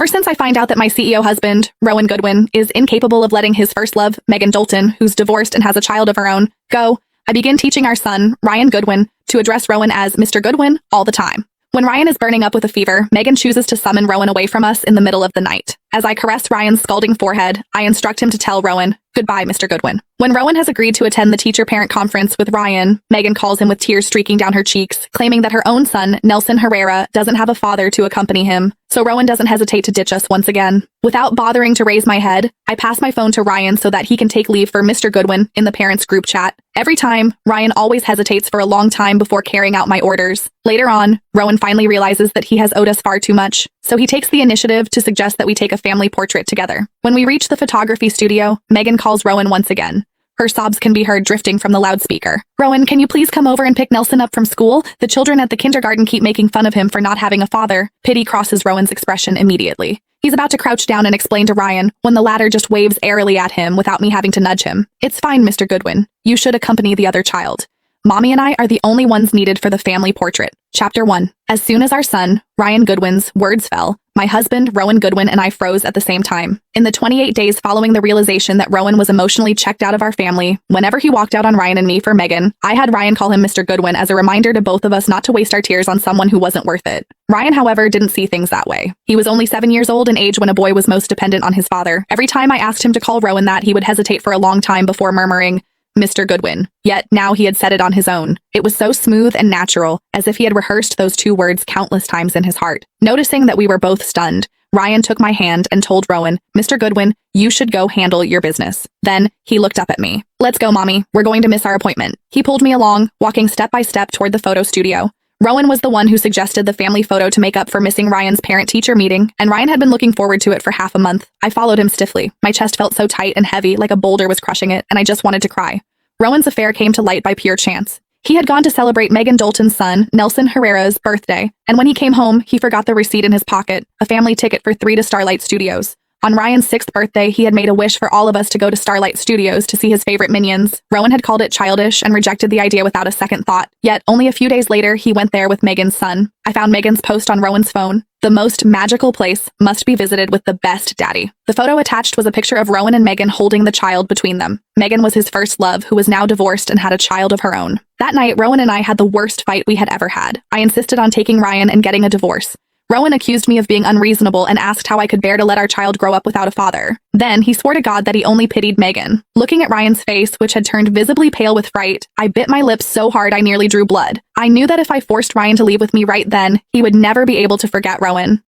Ever since I find out that my CEO husband, Rowan Goodwin, is incapable of letting his first love, Megan Dalton, who's divorced and has a child of her own, go, I begin teaching our son, Ryan Goodwin, to address Rowan as Mr. Goodwin all the time. When Ryan is burning up with a fever, Megan chooses to summon Rowan away from us in the middle of the night. As I caress Ryan's scalding forehead, I instruct him to tell Rowan, goodbye, Mr. Goodwin. When Rowan has agreed to attend the teacher-parent conference with Ryan, Megan calls him with tears streaking down her cheeks, claiming that her own son, Nelson Herrera, doesn't have a father to accompany him, so Rowan doesn't hesitate to ditch us once again. Without bothering to raise my head, I pass my phone to Ryan so that he can take leave for Mr. Goodwin in the parents' group chat. Every time, Ryan always hesitates for a long time before carrying out my orders. Later on, Rowan finally realizes that he has owed us far too much, so he takes the initiative to suggest that we take a family portrait together. When we reach the photography studio, Megan calls Rowan once again. Her sobs can be heard drifting from the loudspeaker. Rowan, can you please come over and pick Nelson up from school? The children at the kindergarten keep making fun of him for not having a father. Pity crosses Rowan's expression immediately. He's about to crouch down and explain to Ryan when the latter just waves airily at him without me having to nudge him. It's fine, Mr. Goodwin. You should accompany the other child. Mommy and I are the only ones needed for the family portrait. Chapter 1. As soon as our son, Ryan Goodwin's, words fell, my husband, Rowan Goodwin, and I froze at the same time. In the 28 days following the realization that Rowan was emotionally checked out of our family, whenever he walked out on Ryan and me for Megan, I had Ryan call him Mr. Goodwin as a reminder to both of us not to waste our tears on someone who wasn't worth it. Ryan, however, didn't see things that way. He was only 7 years old in age when a boy was most dependent on his father. Every time I asked him to call Rowan that, he would hesitate for a long time before murmuring, Mr. Goodwin. Yet now he had said it on his own. It was so smooth and natural, as if he had rehearsed those two words countless times in his heart. Noticing that we were both stunned, Ryan took my hand and told Rowan, Mr. Goodwin, you should go handle your business. Then he looked up at me. Let's go, Mommy. We're going to miss our appointment. He pulled me along, walking step by step toward the photo studio. Rowan was the one who suggested the family photo to make up for missing Ryan's parent-teacher meeting, and Ryan had been looking forward to it for half a month. I followed him stiffly. My chest felt so tight and heavy, like a boulder was crushing it, and I just wanted to cry. Rowan's affair came to light by pure chance. He had gone to celebrate Megan Dalton's son, Nelson Herrera's, birthday, and when he came home, he forgot the receipt in his pocket, a family ticket for 3 to Starlight Studios. On Ryan's 6th birthday, he had made a wish for all of us to go to Starlight Studios to see his favorite Minions. Rowan had called it childish and rejected the idea without a second thought. Yet, only a few days later, he went there with Megan's son. I found Megan's post on Rowan's phone. The most magical place must be visited with the best daddy. The photo attached was a picture of Rowan and Megan holding the child between them. Megan was his first love, who was now divorced and had a child of her own. That night, Rowan and I had the worst fight we had ever had. I insisted on taking Ryan and getting a divorce. Rowan accused me of being unreasonable and asked how I could bear to let our child grow up without a father. Then he swore to God that he only pitied Megan. Looking at Ryan's face, which had turned visibly pale with fright, I bit my lips so hard I nearly drew blood. I knew that if I forced Ryan to leave with me right then, he would never be able to forget Rowan.